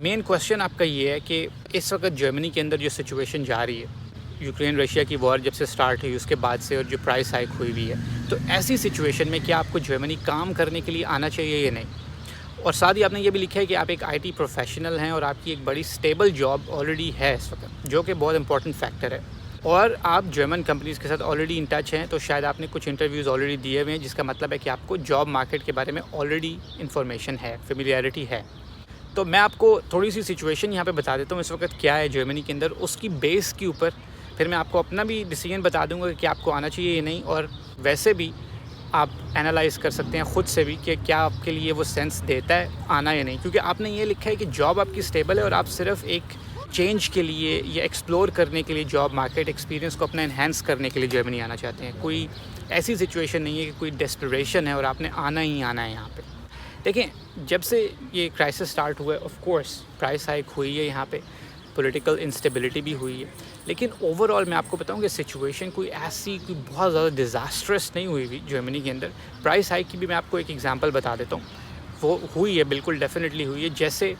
Main question आपका ये है कि इस वक्त जर्मनी के अंदर जो सिचुएशन जा रही है, यूक्रेन रशिया की वॉर जब से स्टार्ट हुई उसके बाद से, और जो प्राइस हाइक हुई भी है, तो ऐसी सिचुएशन में क्या आपको जर्मनी काम करने के लिए आना चाहिए या नहीं। और साथ ही आपने ये भी लिखा है कि आप एक आईटी प्रोफेशनल हैं और आपकी एक बड़ी स्टेबल जॉब ऑलरेडी है इस वक्त, जो कि बहुत इंपॉर्टेंट फैक्टर है, और आप जर्मन कंपनीज़ के साथ ऑलरेडी इन टच हैं, तो शायद आपने कुछ इंटरव्यूज़ ऑलरेडी दिए हुए हैं, जिसका मतलब है कि आपको जॉब मार्केट के बारे में ऑलरेडी इन्फॉर्मेशन है, फेमिलियरिटी है। तो मैं आपको थोड़ी सी सिचुएशन यहाँ पे बता देता हूँ इस वक्त क्या है जर्मनी के अंदर, उसकी बेस के ऊपर फिर मैं आपको अपना भी डिसीजन बता दूँगा कि आपको आना चाहिए या नहीं, और वैसे भी आप एनालाइज़ कर सकते हैं ख़ुद से भी कि क्या आपके लिए वो सेंस देता है आना या नहीं। क्योंकि आपने ये लिखा है कि जॉब आपकी स्टेबल है और आप सिर्फ एक चेंज के लिए या एक्सप्लोर करने के लिए, जॉब मार्केट एक्सपीरियंस को अपना एनहांस करने के लिए जर्मनी आना चाहते हैं। कोई ऐसी सिचुएशन नहीं है कि कोई डेस्परेशन है और आपने आना ही आना है यहाँ पे। देखें, जब से ये क्राइसिस स्टार्ट हुआ है, ऑफ कोर्स प्राइस हाइक हुई है, यहाँ पे पॉलिटिकल इंस्टेबिलिटी भी हुई है, लेकिन ओवरऑल मैं आपको बताऊँ कि सिचुएशन कोई ऐसी बहुत ज़्यादा डिज़ास्ट्रस नहीं हुई हुई जर्मनी के अंदर। प्राइस हाइक की भी मैं आपको एक एग्जांपल बता देता हूँ, वो हुई है, बिल्कुल डेफिनेटली हुई है। जैसे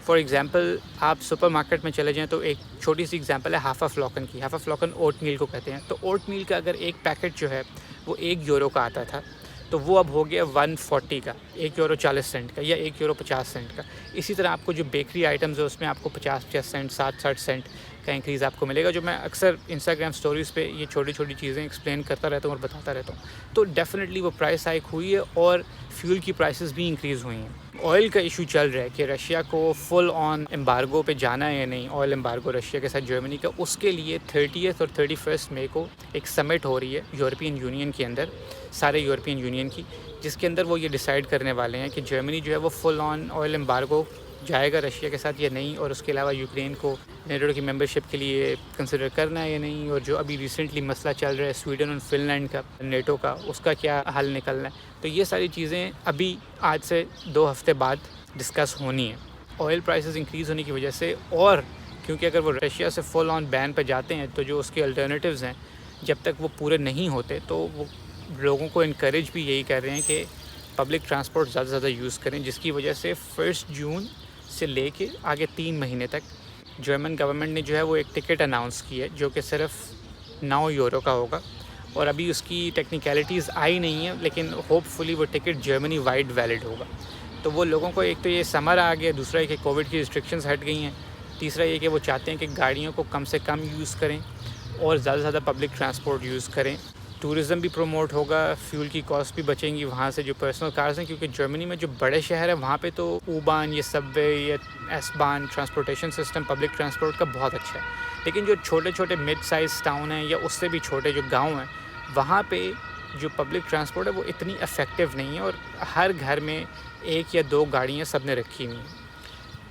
फॉर एग्जांपल आप सुपरमार्केट में चले जाएँ तो एक छोटी सी एग्जांपल है हाफा फ्लॉकन की। हाफा फ्लॉकन ओट मील को कहते हैं। तो ओट मील का अगर एक पैकेट जो है वो €1 का आता था, तो वो अब हो गया 140 का, €1.40 का, या €1.50 का। इसी तरह आपको जो बेकरी आइटम्स है उसमें आपको 50 सेंट, 60 सेंट का इंक्रीज़ आपको मिलेगा, जो मैं अक्सर इंस्टाग्राम स्टोरीज़ पे ये छोटी छोटी चीज़ें एक्सप्लेन करता रहता हूँ और बताता रहता हूँ। तो डेफिनेटली वो प्राइस हाइक हुई है और फ्यूल की प्राइसेस भी इंक्रीज़ हुई हैं। ऑयल का इशू चल रहा है कि रशिया को फुल ऑन एम्बार्गो पे जाना है या नहीं, ऑयल एम्बार्गो रशिया के साथ जर्मनी का। उसके लिए 30 और 31 मई को एक समिट हो रही है यूरोपियन यूनियन के अंदर, सारे यूरोपियन यूनियन की, जिसके अंदर वो ये डिसाइड करने वाले हैं कि जर्मनी जो है वो फुल ऑन ऑयल एम्बार्गो जाएगा रशिया के साथ या नहीं, और उसके अलावा यूक्रेन को नेटो की मेंबरशिप के लिए कंसिडर करना है या नहीं, और जो अभी रिसेंटली मसला चल रहा है स्वीडन और फिनलैंड का, नेटो का, उसका क्या हल निकलना है। तो ये सारी चीज़ें अभी आज से 2 हफ्ते बाद डिस्कस होनी है। ऑयल प्राइसेस इंक्रीज़ होने की वजह से, और क्योंकि अगर वो रशिया से फुल ऑन बैन पर जाते हैं तो जो उसके अल्टरनेटिव्स हैं जब तक वो पूरे नहीं होते, तो वो लोगों को इनकरेज भी यही कर रहे हैं कि पब्लिक ट्रांसपोर्ट ज़्यादा से ज़्यादा यूज़ करें, जिसकी वजह से 1 जून से लेके आगे 3 महीने तक जर्मन गवर्नमेंट ने जो है वो एक टिकट अनाउंस की है, जो कि सिर्फ €9 का होगा, और अभी उसकी टेक्निकलिटीज़ आई नहीं है, लेकिन होपफुली वो टिकट जर्मनी वाइड वैलिड होगा। तो वो लोगों को, एक तो ये समर आ गया, दूसरा ये कि कोविड की रिस्ट्रिक्शंस हट गई हैं, तीसरा ये कि वो चाहते हैं कि गाड़ियों को कम से कम यूज़ करें और ज़्यादा से ज़्यादा पब्लिक ट्रांसपोर्ट यूज़ करें। टूरिज़म भी प्रमोट होगा, फ्यूल की कॉस्ट भी बचेंगी वहाँ से जो पर्सनल कार्स हैं, क्योंकि जर्मनी में जो बड़े शहर हैं वहाँ पे तो U-Bahn, ये सबवे, ये S-Bahn transportation system public transport का बहुत अच्छा है। लेकिन जो छोटे छोटे मिड साइज़ टाउन हैं या उससे भी छोटे जो गाँव हैं, वहाँ पे जो पब्लिक ट्रांसपोर्ट है वो इतनी इफ़ेक्टिव नहीं है, और हर घर में 1 या 2 गाड़ियाँ सब ने रखी हुई हैं।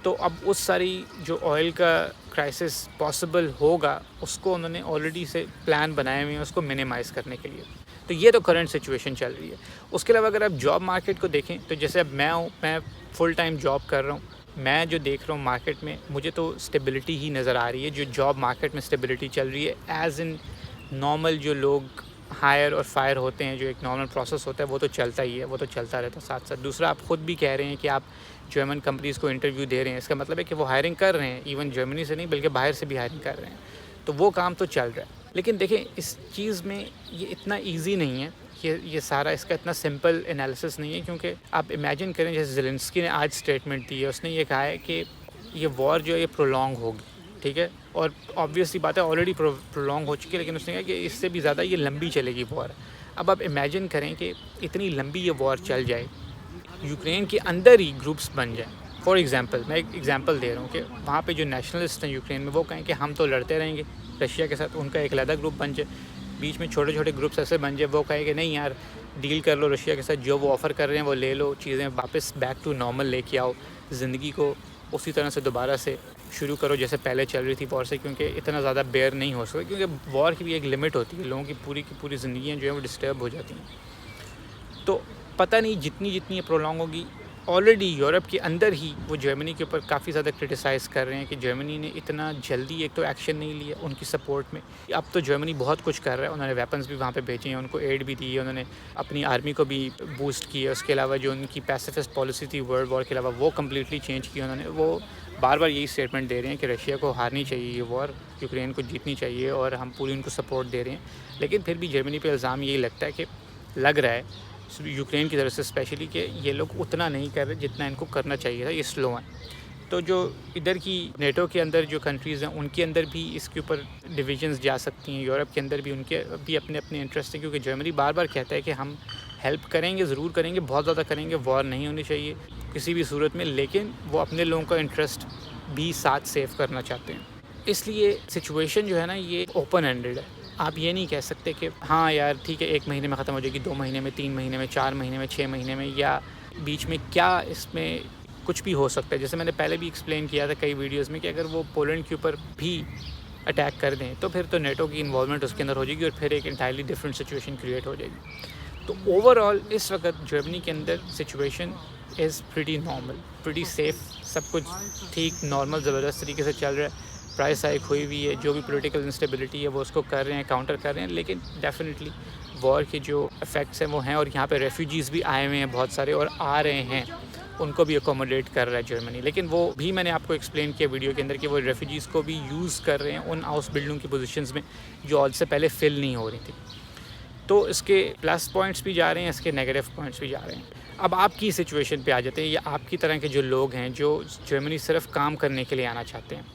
तो अब उस सारी जो ऑयल का क्राइसिस पॉसिबल होगा, उसको उन्होंने ऑलरेडी से प्लान बनाए हुए हैं उसको मिनिमाइज़ करने के लिए। तो ये तो करंट सिचुएशन चल रही है। उसके अलावा अगर आप जॉब मार्केट को देखें, तो जैसे अब मैं फुल टाइम जॉब कर रहा हूँ, मैं जो देख रहा हूँ मार्केट में, मुझे तो स्टेबिलिटी ही नज़र आ रही है। जो जॉब मार्केट में स्टेबिलिटी चल रही है, एज़ इन नॉर्मल जो लोग हायर और फायर होते हैं, जो एक नॉर्मल प्रोसेस होता है, वो तो चलता ही है, वो तो चलता रहता है साथ साथ। दूसरा, आप ख़ुद भी कह रहे हैं कि आप जर्मन कंपनीज़ को इंटरव्यू दे रहे हैं, इसका मतलब है कि वो हायरिंग कर रहे हैं, इवन जर्मनी से नहीं बल्कि बाहर से भी हायरिंग कर रहे हैं। तो वो काम तो चल रहा है। लेकिन देखें, इस चीज़ में ये इतना ईजी नहीं है, ये सारा इसका इतना सिंपल एनालिसिस नहीं है, क्योंकि आप इमेजिन करें, जैसे ज़ेलेंस्की ने आज स्टेटमेंट दी है, उसने ये कहा है कि ये वॉर जो है ये प्रोलॉन्ग होगी, ठीक है, और ऑब्वियसली बात है ऑलरेडी प्रोलॉन्ग हो चुकी है, लेकिन उसने कहा कि इससे भी ज़्यादा ये लंबी चलेगी वॉर। अब आप इमेजिन करें कि इतनी लंबी ये वॉर चल जाए, यूक्रेन के अंदर ही ग्रुप्स बन जाएँ। फॉर एग्ज़ाम्पल, मैं एक एग्ज़ाम्पल दे रहा हूँ कि वहाँ पे जो नेशनलिस्ट हैं यूक्रेन में, वो कहें कि हम तो लड़ते रहेंगे रशिया के साथ, उनका एक अलग ग्रुप बन जाए, बीच में छोटे छोटे ग्रुप्स ऐसे बन जाए, वो कहे कि नहीं यार, डील कर लो रशिया के साथ, जो वो ऑफ़र कर रहे हैं वो ले लो, चीज़ें वापस बैक टू नॉर्मल लेके आओ, ज़िंदगी को उसी तरह से दोबारा से शुरू करो जैसे पहले चल रही थी वॉर से, क्योंकि इतना ज़्यादा बेयर नहीं हो सकता, क्योंकि वॉर की भी एक लिमिट होती है, लोगों की पूरी ज़िंदगियाँ जो है वो डिस्टर्ब हो जाती हैं। तो पता नहीं जितनी ये प्रोलॉन्ग होगी, ऑलरेडी यूरोप के अंदर ही वो जर्मनी के ऊपर काफ़ी ज़्यादा क्रिटिसाइज़ कर रहे हैं कि जर्मनी ने इतना जल्दी एक तो एक्शन नहीं लिया उनकी सपोर्ट में। अब तो जर्मनी बहुत कुछ कर रहा है, उन्होंने वेपन्स भी वहाँ पे भेजे हैं, उनको एड भी दी है, उन्होंने अपनी आर्मी को भी बूस्ट किया है। उसके अलावा जो उनकी पैसिफिस्ट पॉलिसी थी वर्ल्ड वॉर के अलावा, वो कम्प्लीटली चेंज की उन्होंने। वो बार बार यही स्टेटमेंट दे रहे हैं कि रशिया को हारनी चाहिए ये वॉर, यूक्रेन को जीतनी चाहिए और हम पूरी उनको सपोर्ट दे रहे हैं। लेकिन फिर भी जर्मनी पे इल्ज़ाम यही लगता है कि लग रहा है यूक्रेन की तरफ से स्पेशली कि ये लोग उतना नहीं कर रहे जितना इनको करना चाहिए था, ये स्लो हैं। तो जो इधर की नेटो के अंदर जो कंट्रीज़ हैं उनके अंदर भी इसके ऊपर डिविजन्स जा सकती हैं, यूरोप के अंदर भी उनके भी अपने अपने इंटरेस्ट हैं, क्योंकि जर्मनी बार बार कहता है कि हम हेल्प करेंगे, ज़रूर करेंगे, बहुत ज़्यादा करेंगे, वॉर नहीं होनी चाहिए किसी भी सूरत में, लेकिन वो अपने लोगों का इंटरेस्ट भी साथ सेव करना चाहते हैं। इसलिए सिचुएशन जो है ना ये ओपन एंडेड है। आप ये नहीं कह सकते कि हाँ यार ठीक है 1 महीने में ख़त्म हो जाएगी, 2 महीने में, 3 महीने में, 4 महीने में, 6 महीने में, या बीच में क्या इसमें कुछ भी हो सकता है। जैसे मैंने पहले भी एक्सप्लेन किया था कई वीडियोस में कि अगर वो पोलैंड के ऊपर भी अटैक कर दें तो फिर तो नेटो की इन्वॉल्वमेंट उसके अंदर हो जाएगी और फिर एक इंटायरली डिफरेंट सिचुएशन क्रिएट हो जाएगी। तो ओवरऑल इस वक्त जर्मनी के अंदर situation is pretty normal, pretty safe, सब कुछ ठीक नॉर्मल ज़बरदस्त तरीके से चल रहा है। प्राइस हाइक हुई हुई है, जो भी पॉलिटिकल इंस्टेबिलिटी है वो उसको कर रहे हैं, काउंटर कर रहे हैं, लेकिन डेफिनेटली वॉर के जो इफ़ेक्ट्स हैं वो हैं। और यहाँ पे रेफ्यूजीज़ भी आए हुए हैं बहुत सारे और आ रहे हैं, उनको भी अकोमोडेट कर रहा है जर्मनी। लेकिन वो भी मैंने आपको एक्सप्लेन किया वीडियो के अंदर कि वो रेफ्यूजीज़ को भी यूज़ कर रहे हैं उन हाउस बिल्डिंग की पोजीशंस में जो आज से पहले फिल नहीं हो रही थी। तो इसके प्लस पॉइंट्स भी जा रहे हैं, इसके नेगेटिव पॉइंट्स भी जा रहे हैं। अब आपकी सिचुएशन पे आ जाते हैं, या आपकी तरह के जो लोग हैं जो जर्मनी सिर्फ काम करने के लिए आना चाहते हैं।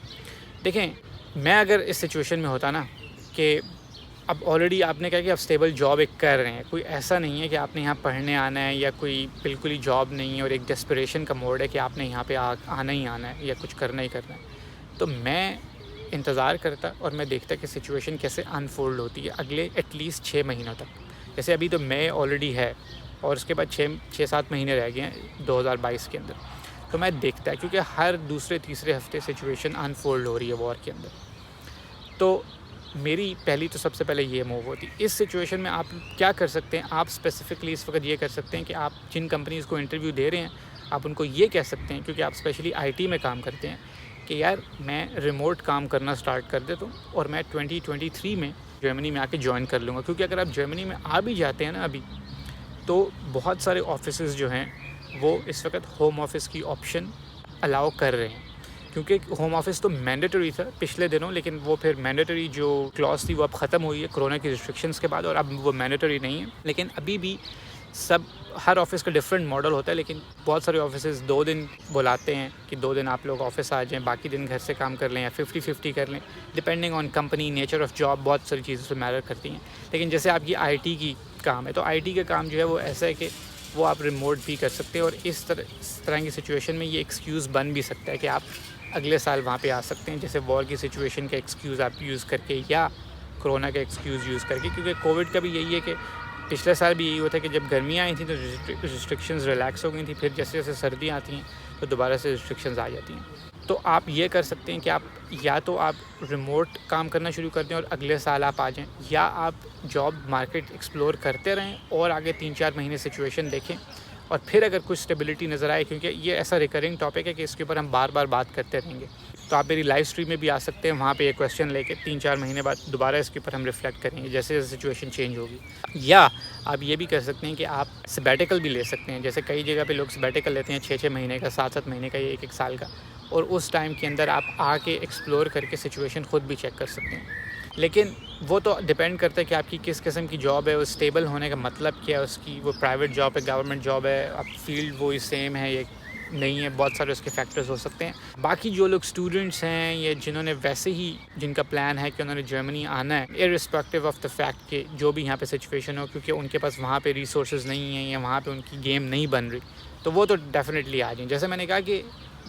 देखें, मैं अगर इस सिचुएशन में होता ना कि अब ऑलरेडी आपने कहा कि आप स्टेबल जॉब एक कर रहे हैं, कोई ऐसा नहीं है कि आपने यहाँ पढ़ने आना है या कोई बिल्कुल ही जॉब नहीं है और एक डेस्परेशन का मोड है कि आपने यहाँ पे आना ही आना है या कुछ करना ही करना है, तो मैं इंतज़ार करता और मैं देखता कि सिचुएशन कैसे अनफोल्ड होती है अगले एटलीस्ट 6 महीनों तक। जैसे अभी तो मई ऑलरेडी है और उसके बाद 6-7 महीने रह गए हैं 2022 के अंदर, तो मैं देखता है क्योंकि हर दूसरे तीसरे हफ्ते सिचुएशन अनफोल्ड हो रही है वॉर के अंदर। तो मेरी पहली तो सबसे पहले ये मूव होती। इस सिचुएशन में आप क्या कर सकते हैं, आप स्पेसिफिकली इस वक्त ये कर सकते हैं कि आप जिन कंपनीज़ को इंटरव्यू दे रहे हैं आप उनको ये कह सकते हैं, क्योंकि आप स्पेशली आईटी में काम करते हैं, कि यार मैं रिमोट काम करना स्टार्ट कर देता हूँ और मैं 2023 में जर्मनी में आके ज्वाइन कर लूँगा। क्योंकि अगर आप जर्मनी में आ भी जाते हैं ना अभी, तो बहुत सारे ऑफिसेज़ जो हैं वो इस वक्त होम ऑफिस की ऑप्शन अलाउ कर रहे हैं, क्योंकि होम ऑफिस तो मैंडेटरी था पिछले दिनों, लेकिन वो फिर मैंडेटरी जो क्लॉज थी वो अब ख़त्म हुई है कोरोना की रिस्ट्रिक्शंस के बाद, और अब वो मैंडेटरी नहीं है। लेकिन अभी भी सब हर ऑफिस का डिफरेंट मॉडल होता है, लेकिन बहुत सारे ऑफिसेज 2 दिन बुलाते हैं कि 2 दिन आप लोग ऑफिस आ जाएं, बाकी दिन घर से काम कर लें या 50-50 कर लें, depending on company, nature of job, बहुत सारी चीज़ों से मैटर करती हैं। लेकिन जैसे आपकी आईटी की काम है, तो आईटी का काम जो है वो ऐसा है कि वो आप रिमोट भी कर सकते हैं, और इस तरह की सिचुएशन में ये एक्सक्यूज़ बन भी सकता है कि आप अगले साल वहाँ पे आ सकते हैं, जैसे वॉर की सिचुएशन का एक्सक्यूज़ आप यूज़ करके या कोरोना का एक्सक्यूज़ यूज़ करके। क्योंकि कोविड का भी यही है कि पिछले साल भी यही हुआ था कि जब गर्मियाँ आई थी तो रिस्ट्रिक्शंस रिलैक्स हो गई थी, फिर जैसे जैसे सर्दियाँ आती हैं तो दोबारा से रिस्ट्रिक्शंस आ जाती हैं। तो आप ये कर सकते हैं कि आप या तो आप रिमोट काम करना शुरू कर दें और अगले साल आप आ जाएं, या आप जॉब मार्केट एक्सप्लोर करते रहें और आगे 3-4 महीने सिचुएशन देखें, और फिर अगर कुछ स्टेबिलिटी नज़र आए, क्योंकि ये ऐसा रिकरिंग टॉपिक है कि इसके ऊपर हम बार बार बात करते रहेंगे। तो आप मेरी लाइव स्ट्रीम में भी आ सकते हैं, वहाँ पे एक क्वेश्चन लेके 3-4 महीने बाद दोबारा इसके ऊपर हम रिफ्लेक्ट करेंगे जैसे जैसे सिचुएशन चेंज होगी। या आप ये भी कर सकते हैं कि आप सबैटिकल भी ले सकते हैं, जैसे कई जगह पे लोग सबैटिकल लेते हैं 6-6 महीने का, 7-7 महीने का, या 1-1 साल का, और उस टाइम के अंदर आप आके एक्सप्लोर करके सिचुएशन ख़ुद भी चेक कर सकते हैं। लेकिन वो तो डिपेंड करता है कि आपकी किस किस्म की जॉब है, वो स्टेबल होने का मतलब क्या है उसकी, वो प्राइवेट जॉब है, गवर्नमेंट जॉब है, अब फील्ड वो ही सेम है ये नहीं है, बहुत सारे उसके फैक्टर्स हो सकते हैं। बाकी जो लोग स्टूडेंट्स हैं या जिन्होंने वैसे ही जिनका प्लान है कि उन्होंने जर्मनी आना है, इर्रिस्पेक्टिव ऑफ द फैक्ट कि जो भी यहाँ पे सिचुएशन हो, क्योंकि उनके पास वहाँ पे रिसोर्सेज नहीं हैं या वहाँ पे उनकी गेम नहीं बन रही, तो वो तो डेफिनेटली आ जाएँ। जैसे मैंने कहा कि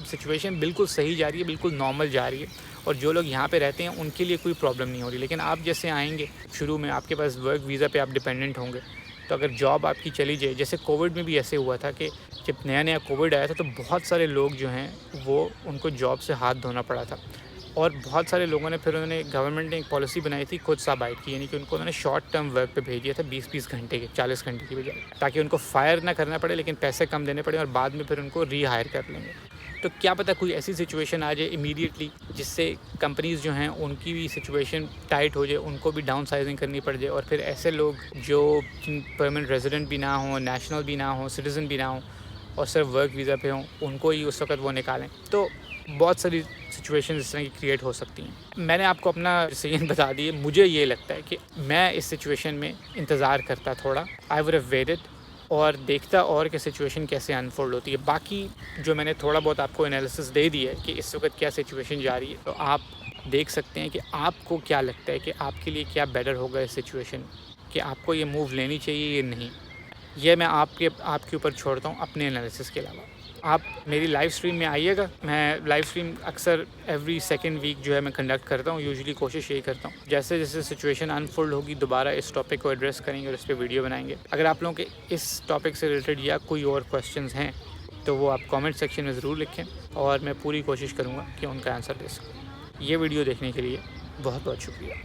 सिचुएशन बिल्कुल सही जा रही है, बिल्कुल नॉर्मल जा रही है, और जो लोग यहाँ पे रहते हैं उनके लिए कोई प्रॉब्लम नहीं हो रही। लेकिन आप जैसे आएंगे शुरू में, आपके पास वर्क वीज़ा पे आप डिपेंडेंट होंगे, तो अगर जॉब आपकी चली जाए, जैसे कोविड में भी ऐसे हुआ था कि जब नया कोविड आया था तो बहुत सारे लोग जो हैं वो उनको जॉब से हाथ धोना पड़ा था, और बहुत सारे लोगों ने फिर उन्होंने गवर्नमेंट ने एक पॉलिसी बनाई थी खुद साबाइट की, यानी कि उनको उन्होंने शॉर्ट टर्म वर्क पे भेज दिया था 20-20 घंटे के, 40 घंटे की बजाय, ताकि उनको फायर ना करना पड़े लेकिन पैसे कम देने पड़े और बाद में फिर उनको रीहायर कर लेंगे। तो क्या पता कोई ऐसी सिचुएशन आ जाए इमीडिएटली जिससे कंपनीज़ जो हैं उनकी भी सिचुएशन टाइट हो जाए, उनको भी डाउन साइजिंग करनी पड़ जाए, और फिर ऐसे लोग जो परमानेंट रेजिडेंट भी ना हों, नेशनल भी ना हों, सिटीज़न भी ना हों, और सिर्फ वर्क वीज़ा पे हों, उनको ही उस वक्त वो निकालें। तो बहुत सारी सिचुएशन इस तरह की क्रिएट हो सकती हैं। मैंने आपको अपना डिसीजन बता दिए। मुझे ये लगता है कि मैं इस सिचुएशन में इंतज़ार करता थोड़ा, आई वुड हैव वेटेड, और देखता और कि सिचुएशन कैसे अनफोल्ड होती है। बाकी जो मैंने थोड़ा बहुत आपको एनालिसिस दे दिया है कि इस वक्त क्या सिचुएशन जा रही है, तो आप देख सकते हैं कि आपको क्या लगता है कि आपके लिए क्या बेटर होगा इस सिचुएशन में, कि आपको ये मूव लेनी चाहिए या नहीं। ये मैं आपके ऊपर छोड़ता हूँ अपने एनालिसिस के अलावा। आप मेरी लाइव स्ट्रीम में आइएगा। मैं लाइव स्ट्रीम अक्सर एवरी सेकंड वीक जो है मैं कंडक्ट करता हूँ। यूजुअली कोशिश यही करता हूँ, जैसे जैसे सिचुएशन अनफोल्ड होगी दोबारा इस टॉपिक को एड्रेस करेंगे और इस पर वीडियो बनाएंगे। अगर आप लोगों के इस टॉपिक से रिलेटेड या कोई और क्वेश्चंस हैं तो वो आप कमेंट सेक्शन में ज़रूर लिखें और मैं पूरी कोशिश करूँगा कि उनका आंसर दे सकूँ। ये वीडियो देखने के लिए बहुत बहुत शुक्रिया।